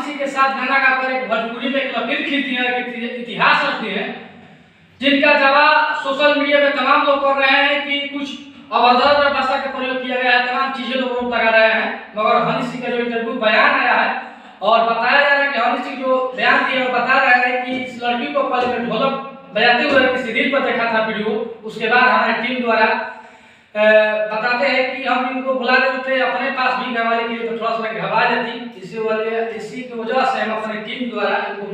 सिंह के साथ गाना गाकर एक भोजपुरी में एक लकीर खींचती है, एक इतिहास रखती है, जिनका दावा सोशल मीडिया में तमाम लोग कर रहे हैं कि कुछ अभद्र भाषा का प्रयोग किया गया है, तमाम चीजें लोग रोक लगा रहे हैं। मगर हनी सिंह का जो इंटरव्यू बयान आया है और बताया जा रहा है कि हनी सिंह जो बयान दिए वो बता रहे हैं कि इस लड़की को पहले में ढोलक बजाते हुए किसी रील पर देखा था वीडियो, उसके बाद हमारी टीम द्वारा बताते हैं कि हम इनको बुला रहे थे अपने पास भी गवाले के लिए, तो थोड़ा सा घबरा जाती, इसी की वजह से हम अपनी टीम द्वारा इनको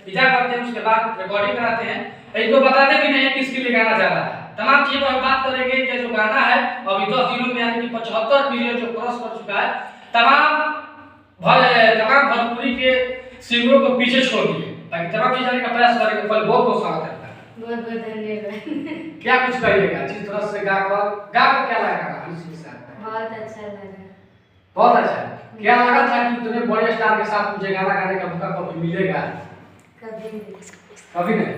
विदा करते हैं, उसके बाद रिकॉर्डिंग कराते हैं। इनको बताते भी नहीं है किसके लिए गाना जा रहा है। तमाम चीजों पर बात करेंगे कि जो गाना है अभी 10 दिनों में यानी कि 75 मिलियन जो क्रॉस कर चुका है, तमाम भोजपुरी के सिंगरों को पीछे छोड़ दिए ताकि तमाम चीज जाने का प्रयास करेंगे। बहुत बहुत स्वागत है, बहुत बहुत धन्यवाद। क्या कुछ करिएगा जिस तरह से गा कर क्या लगा हनी सिंह के साथ? बहुत अच्छा लगा, बहुत अच्छा। क्या लगा था कि तुम्हें बड़े स्टार के साथ मुझे गाना गाने का मौका कभी मिलेगा? कभी नहीं।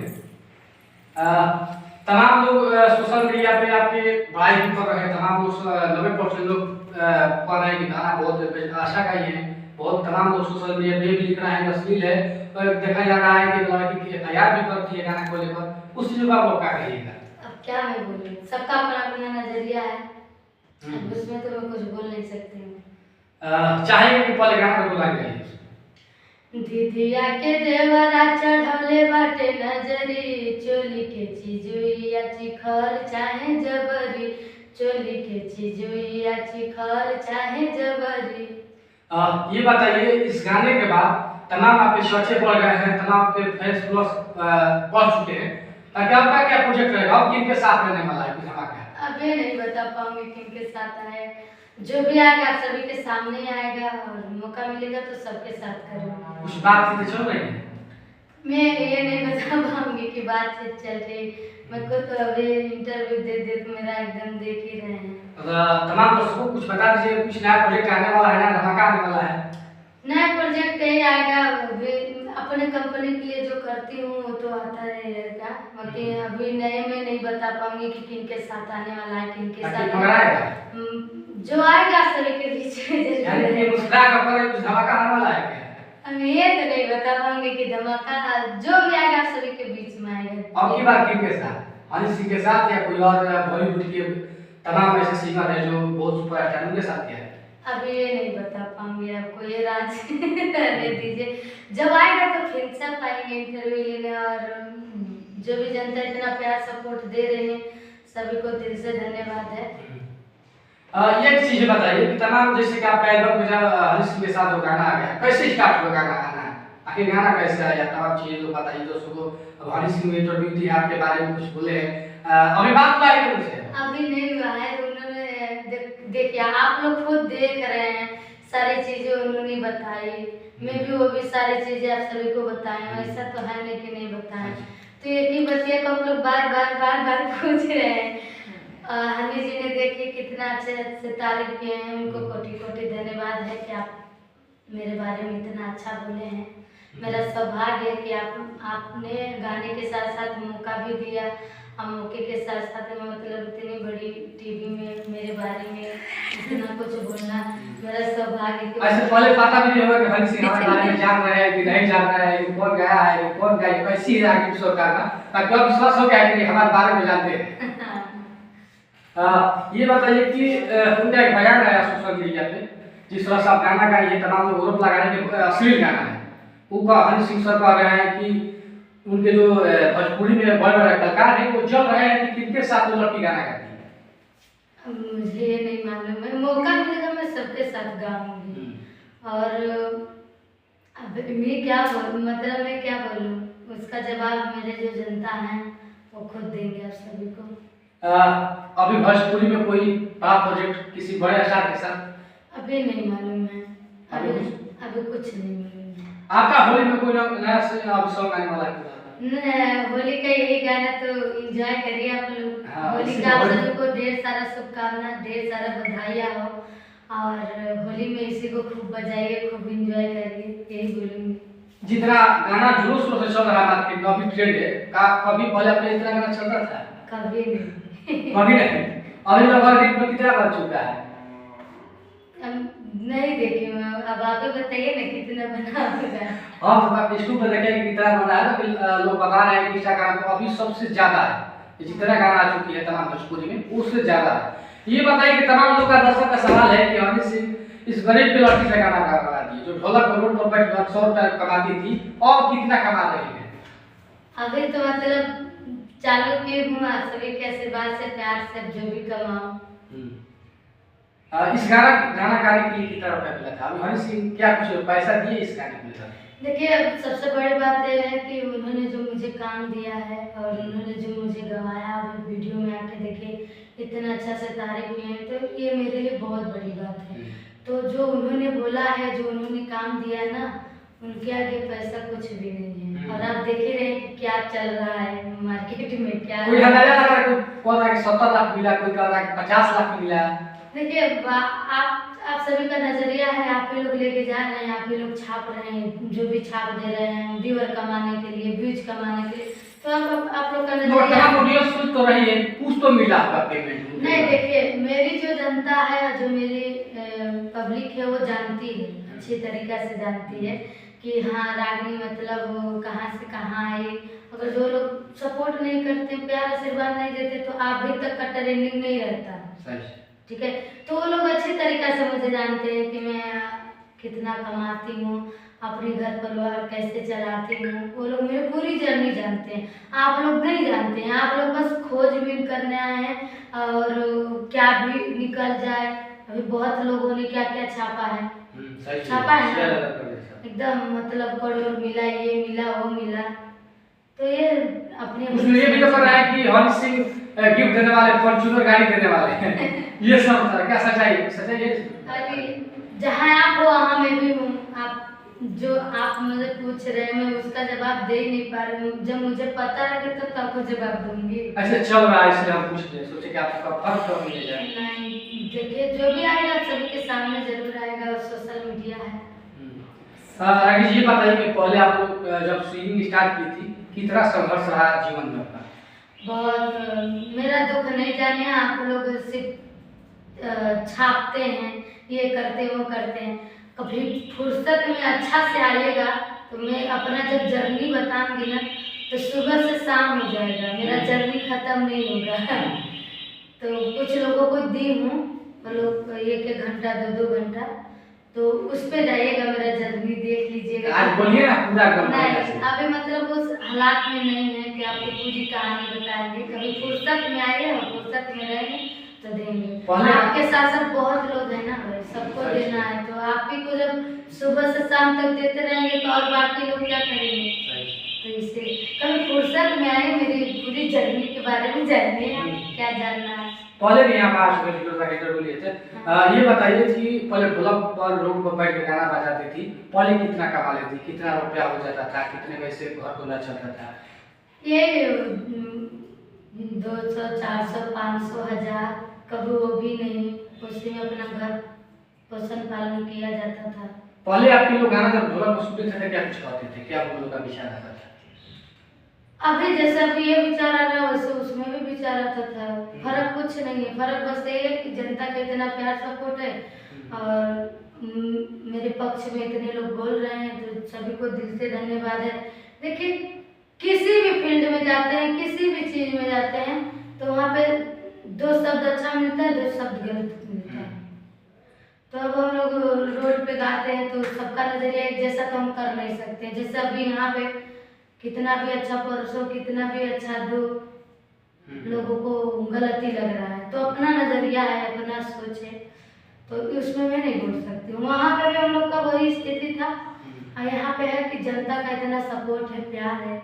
तमाम लोग सोशल मीडिया पे आपके बड़ाई भी कर रहे हैं, तमाम लोग 90% लोग कह रहे हैं कि गाना बहुत आशा का ही है, बहुत तमाम लोग सोशल मीडिया पे भी लिख रहे हैं अश्लील है, और देखा जा रहा है कि लड़की की FIR भी करती है गाना को लेकर, उस चीज का आप क्या कहिएगा? अब क्या मैं बोलूं, सबका अपना अपना नजरिया है, उसमें तो मैं कुछ बोल नहीं सकती हूँ। चाहेंगे कि पहले गाना को बोला जाए। दीदिया के देवरा चढ़ले बाटे नजरी, चोली के चिजुइया चिखर चाहे जबरी, चोली के चिजुइया चिखर चाहे जबरी। ये बताइए, इस गाने के बाद तमाम आपके चर्चे बढ़ गए हैं, तमाम आपके फैंस प्लस बढ़ चुके हैं, ताकि आपका क्या प्रोजेक्ट रहेगा, अब किनके साथ रहने वाला है कुछ धमाका? अभी नहीं बता पाऊंगी किनके साथ है, जो भी आएगा सभी के सामने आएगा और मौका मिलेगा तो सबके साथ करूंगा। कुछ बातचीत चल रही है? मैं ये नहीं बता पाऊंगी कि बातचीत चल रही, मैं को तो अभी इंटरव्यू दे मेरा एकदम देख ही रहे हैं। तमाम दर्शकों को कुछ बता दीजिए, कुछ नया प्रोजेक्ट आने वाला है ना, धमाका आने वाला है? नया प्रोजेक्ट यही आएगा, अपने कंपनी के लिए जो करती हूँ वो तो आता रहेगा, बाकी अभी नए में नहीं बता पाऊंगी कि किनके साथ आने वाला है, किनके साथ जो आएगा सभी के बीच में। यानी कि मुस्कुरा कर कुछ धमाका आने वाला है क्या? हम ये तो नहीं बता पाऊंगी कि धमाका जो भी आएगा सभी के बीच में आएगा। अब की बात किनके साथ, हनी सिंह के साथ या कोई और बॉलीवुड के तमाम ऐसे सिंगर हैं जो बहुत सुपरस्टार, उनके साथ क्या है? अभी ये नहीं बता पाऊंगी आपको, ये राज रहने दीजिए, जब आएगा तो फिर से पाएंगे इंटरव्यू लेने। और जो भी जनता इतना प्यार सपोर्ट दे रहे हैं सभी को दिल से धन्यवाद है। ये चीज बताइए कि तमाम जैसे कि आपका एल्बम में जब हनी सिंह के साथ वो गाना आ गया, कैसे स्टार्ट हुआ गाना गाना, आखिर गाना कैसे आया, तमाम चीजें तो बताइए दोस्तों को। अब हनी सिंह में इंटरव्यू दी आपके बारे में कुछ बोले हैं, अभी बात हुआ है उनसे? अभी नहीं हुआ है, उन्होंने देखिए आप लोग खुद देख रहे हैं, सारी चीजें उन्होंने बताई, मैं भी वो भी सारी चीजें आप सभी को बताए, ऐसा तो है नहीं कि नहीं बताए। तो एक ही बतिया को हम लोग बार बार पूछ रहे हैं। हनी जी ने देखिए कितना अच्छे से तारीफ किए हैं, उनको कोटि कोटि धन्यवाद है कि आप मेरे बारे में इतना अच्छा बोले हैं। मेरा सौभाग्य है कि आपने गाने के साथ साथ मौका भी दिया, हम मौके के साथ साथ में मतलब इतनी बड़ी टीवी में मेरे बारे में इतना कुछ बोलना मेरा सौभाग्य है। ऐसे पहले पता भी नहीं होगा कि हनी सिंह हमारे बारे में जान रहे हैं कि नहीं जान रहे हैं, कि कौन गया है कि कौन गया, कैसी है आगे शो करना, ताकि अब विश्वास हो गया कि हमारे बारे में जानते हैं। ये बताइए कि उनका एक बयान आया सोशल मीडिया पे, जिस तरह से आप गाना गाइए तमाम लोग आरोप लगा रहे हैं कि अश्लील गाना है, उनका हनी सिंह सर कह रहे हैं कि उनके जो भोजपुरी में बड़े बड़े कलाकार हैं वो जब रहे हैं कि किनके साथ वो लड़की गाना गाती है? मुझे ये नहीं मालूम है, मौका मिलेगा मैं सबके साथ गाऊंगी। और अब मैं क्या बोलूं, मतलब मैं क्या बोलूं, उसका जवाब मेरे जो जनता है वो खुद देंगे आप सभी को। अभी भोजपुरी में कोई बड़ा प्रोजेक्ट किसी बड़े स्टार के साथ? अभी नहीं मालूम है, अभी कुछ नहीं मालूम है। आपका होली में कोई नया सॉन्ग आने वाला है? होली का यही गाना तो एंजॉय करिए आप लोग। होली का आप सभी को ढेर सारा शुभकामना, ढेर सारा बधाइयाँ हो, और होली में इसी को खूब बजाइए, खूब एंजॉय करिए, यही बोलूँगी। जितना गाना जुलूस से चल रहा है मार्केट में, अभी ट्रेंड है, कभी पहले अपने इतना गाना चल रहा था? कभी नहीं। कभी नहीं। अभी लगभग दिन में कितना बज चुका है? नहीं देखी मैं, अब आप ही बताइए ना कितना बना होगा। हाँ तो आप यूट्यूब पे देखें कि कितना बना है ना कि लोग बता रहे हैं कि इंस्टाग्राम पर अभी सबसे ज़्यादा है, जितना गाना आ चुकी है तमाम भोजपुरी में उससे ज़्यादा है। ये बताइए कि तमाम लोग का दर्शक का सवाल है कि हनी सिंह इस गरीब के लड़की से गाना गा दिए, जो ढोलक पर रोड पर बैठ कर 100 रुपये कमाती थी और कितना कमा रही है। अभी तो मतलब चालू की हूँ, आप सभी के आशीर्वाद से प्यार से जो भी कमाऊँ। इस गाना गाने के लिए कितना रुपया मिला था? अभी हनी सिंह क्या कुछ पैसा दिए इस गाने के लिए? देखिए अब सबसे बड़ी बात यह है कि उन्होंने जो मुझे काम दिया है और उन्होंने जो मुझे गवाया, अभी वीडियो में आके देखिए इतना अच्छा से तारीफ किए हैं, तो ये मेरे लिए बहुत बड़ी बात है। तो जो उन्होंने बोला है, जो उन्होंने काम दिया है ना, उनके आगे पैसा कुछ भी नहीं है। और आप देख ही रहे हैं कि क्या चल रहा है मार्केट में, क्या कोई अंदाजा लगा रहा है, कोई कह रहा है कि 70 लाख मिला, कोई कह रहा है कि 50 लाख मिला। देखिए आप सभी का नजरिया है, आप ही लोग लेके जा रहे हैं, आप ही लोग छाप रहे हैं, जो भी छाप दे रहे हैं व्यूअर कमाने के लिए, व्यूज कमाने के लिए, तो आप लोग का नजरिया ऑडियंस कुछ तो रही है, कुछ तो मिला आपका पेमेंट नहीं। देखिए मेरी जो जनता है, जो मेरी पब्लिक है, वो जानती है, अच्छी तरीका से जानती है कि हाँ रागिनी मतलब कहाँ से कहाँ आई। अगर जो लोग सपोर्ट नहीं करते, प्यार आशीर्वाद नहीं देते, तो आप भी तक का ट्रेंडिंग नहीं रहता, ठीक है। तो वो लोग अच्छी तरीका से मुझे जानते हैं कि मैं कितना कमाती हूँ, अपने घर परिवार कैसे चलाती हूँ, वो लोग मेरी पूरी जर्नी जानते हैं। आप लोग नहीं जानते हैं, आप लोग बस खोजबीन करने आए हैं और क्या भी निकल जाए। अभी बहुत लोगों ने क्या क्या छापा है, छापा है ना, एकदम मतलब करोड़ मिला, ये मिला, वो मिला। तो ये अपने उसमें ये भी तो कर रहा है कि हनी सिंह गिफ्ट देने वाले, फॉर्च्यूनर गाड़ी देने वाले ये सब क्या सच्चाई है? अभी जहाँ आप हो वहाँ मैं भी हूँ। आप मुझे पूछ रहे हैं, मैं उसका जवाब दे नहीं पा रही हूँ। जब मुझे पता लगे तो तब को जवाब दूंगी। अच्छा चल रहा है इसलिए हम पूछ रहे, सोचे कि आपका फर्क कब मिल जाए। नहीं देखिए जो भी आएगा सभी के सामने जरूर आएगा, और सोशल मीडिया है। आगे ये बताइए कि पहले आप लोग जब स्विमिंग स्टार्ट की थी, कितना संघर्ष रहा जीवन में आपका? बहुत मेरा दुख नहीं जाने, आप लोग सिर्फ छापते हैं, ये करते वो करते हैं। कभी फुर्सत में अच्छा से आइएगा तो मैं अपना जब जर्नी बताऊंगी ना, तो सुबह से शाम हो जाएगा, मेरा जर्नी खत्म नहीं होगा। तो कुछ लोगों को दी हूँ, वो लोग 1-1 घंटा 2-2 घंटा, तो उस पे जाइएगा, मेरा जर्नी देख लीजिएगा। आज बोलिए ना पूरा नहीं अभी मतलब उस हालात में नहीं है कि आपको पूरी कहानी बताएंगे। कभी फुर्सत में आइए और फुर्सत में रहेंगे तो देंगे। आपके साथ साथ बहुत लोग हैं ना भाई, सबको देना है, तो आप ही को जब सुबह से शाम तक देते रहेंगे तो और बाकी लोग क्या करेंगे। तो इससे कभी फुर्सत में आए, मेरी पूरी जर्नी के बारे में जानिए, क्या जानना है। पहले भी यहाँ पर बोलिए थे। ये बताइए कि पहले ढोलक पर रोड पर बैठ के गाना बजाती थी, पहले कितना कमा लेती, कितना रुपया हो जाता था, कितने पैसे घर को चलता था? ये 200, 400, 500, 1000, कभी वो भी नहीं, उसी में अपना घर पोषण पालन किया जाता था। पहले आपके लोग गाना जब ढोलक पर सुनते थे क्या कुछ कहते थे, क्या आप लोगों का विचार आता था? अभी जैसे अभी ये विचार आ रहा है वैसे उसमें भी विचार आता था। फर्क कुछ नहीं है, फर्क बस ये है कि जनता का इतना प्यार सपोर्ट है और मेरे पक्ष में इतने लोग बोल रहे हैं, तो सभी को दिल से धन्यवाद है। देखिए किसी भी फील्ड में जाते हैं, किसी भी चीज में जाते हैं, तो वहाँ पे 2 शब्द अच्छा मिलता है, 2 शब्द गलत मिलता है। तो अब हम लोग रोड पे गाते हैं तो सबका नजरिया एक जैसा तो हम कर नहीं सकते। जैसे अभी यहाँ पे कितना भी अच्छा परसों, कितना भी अच्छा दो, लोगों को गलत ही लग रहा है, तो अपना नजरिया है, अपना सोच है, तो उसमें मैं नहीं बोल सकती हूँ। वहाँ पे भी हम लोग का वही स्थिति था, और यहाँ पे है कि जनता का इतना सपोर्ट है, प्यार है,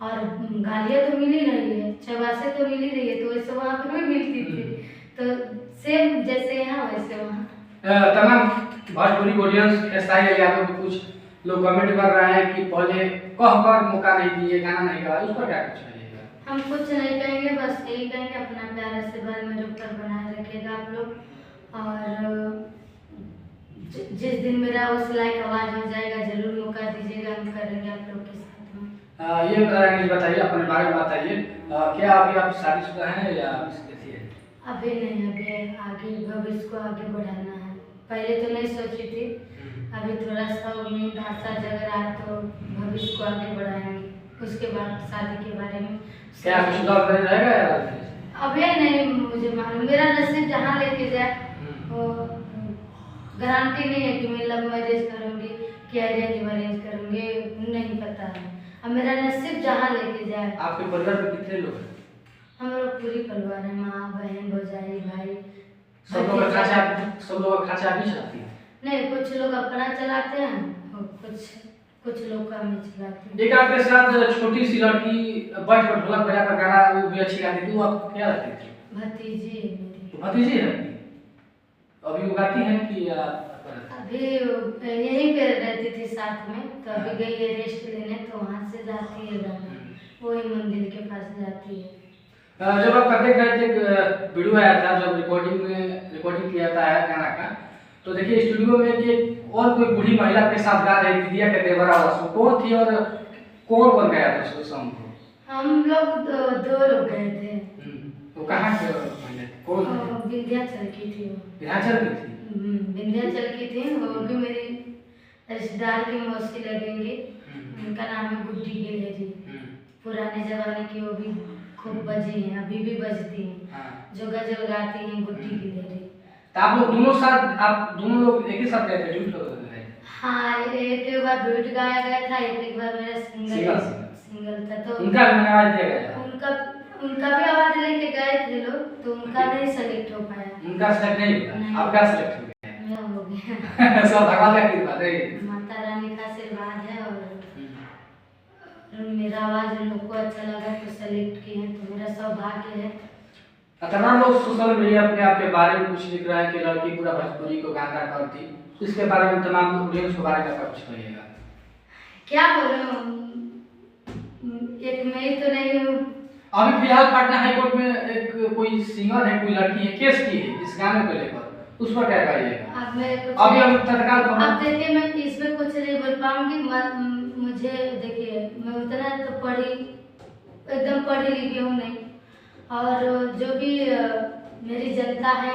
और गालियाँ तो मिल ही रही है, चबासे तो मिल ही रही है, तो वैसे वहाँ पे भी मिलती थी। तो सेम जैसे यहाँ वैसे वहाँ। तमाम भोजपुरी ऑडियंस स्टाइल या तो कुछ लोग कमेंट कर रहे हैं कि पहले कह कर मौका नहीं दिए, गाना नहीं गाया, उस पर क्या कुछ कहिएगा? हम कुछ नहीं कहेंगे, बस यही कहेंगे अपना प्यार आशीर्वाद मेरे ऊपर बनाए रखिएगा आप लोग, और जिस दिन मेरा उस लायक आवाज हो जाएगा जरूर मौका दीजिएगा, हम करेंगे आप लोग के साथ में। ये बताइए, अपने बारे में बताइए, क्या अभी आप शादीशुदा हैं या कैसी है? अभी नहीं, अभी आगे भविष्य को आगे बढ़ाना है, पहले तो नहीं सोची थी, अभी थोड़ा सा उम्मीद आशा जग रहा है, तो भविष्य को आगे बढ़ाएंगे। उसके बाद शादी के बारे में क्या कुछ सुधार नहीं रहेगा यार? अभी नहीं मुझे मालूम, मेरा नसीब जहाँ लेके जाए वो गारंटी नहीं है कि मैं लव मैरिज करूँगी कि अरेंज मैरिज करूँगी, नहीं पता है। अब मेरा नसीब जहाँ लेके जाए। आपके परिवार में कितने लोग हैं? हम लोग पूरी परिवार है, माँ बहन भौजाई भाई। सब लोग का खर्चा भी चलाती है? नहीं, कुछ लोग अपना चलाते हैं और कुछ लोग का मैं चलाती हूँ। एक आपके साथ छोटी सी लड़की बैठ कर ढोलक बजा कर गाना वो भी अच्छी गाती थी, वो आपको क्या लगती थी? भतीजी है मेरी। भतीजी है आपकी? अभी वो गाती है कि अभी यहीं पे रहती थी साथ में, तो अभी गई है रेस्ट लेने, तो वहाँ से जाती है गाना, वही मंदिर के पास जाती है। जब आप देख रहे थे एक वीडियो आया था जब रिकॉर्डिंग किया था गाना का, तो देखिए स्टूडियो में कि और कोई बूढ़ी महिला के साथ गा रही थी, दिया के देवरा उसमें कौन थी और कौन गया था उस सॉन्ग को? हम लोग दो लोग गए थे। तो कहाँ के महिला थी? कौन थी? विंध्याचल की थी वो। विंध्याचल की थी? विंध्याचल की थी, वो भी मेरी रिश्तेदार की मौसी लगेंगे। उनका नाम है गुड्डी गिलहरी। पुराने जमाने की वो भी खूब बजी हैं, अभी भी बजती हैं। जो गजल गाती हैं गुड्डी गिलहरी। तो आप लोग दोनों लोग एक ही साथ गए थे? ड्यूट गए? हाँ, एक बार ड्यूट गाया गया था, एक बार मेरा सिंगल था। तो उनका भी मैंने आवाज दिया गया? उनका भी आवाज लेके गए थे लोग, तो उनका नहीं सेलेक्ट हो पाया। उनका सेलेक्ट नहीं हुआ? आपका सेलेक्ट हो गया? मेरा हो गया। सब भगवान का कृपा है, माता रानी का आशीर्वाद है। और मेरा आवाज उन लोग को अच्छा लगा तो सेलेक्ट किए हैं, तो मेरा सौभाग्य है। तमाम लोग सोशल मीडिया पे आपके बारे में कुछ लिख रहा है कि लड़की पूरा भोजपुरी को गाता करती, इसके बारे में तमाम ऑडियंस के बारे में कुछ कहिएगा? क्या बोलूं, एक मैं ही तो नहीं हूँ। अभी फिलहाल पटना हाई कोर्ट में एक कोई सिंगर है, कोई लड़की है, केस की है इस गाने को लेकर, उस पर क्या कहिएगा? अब मैं कुछ अभी हम तत्काल अब देखिए, मैं इसमें कुछ नहीं बोल पाऊंगी। मुझे देखिए, मैं उतना तो एकदम पढ़ी लिखी हूँ नहीं, और जो भी मेरी जनता है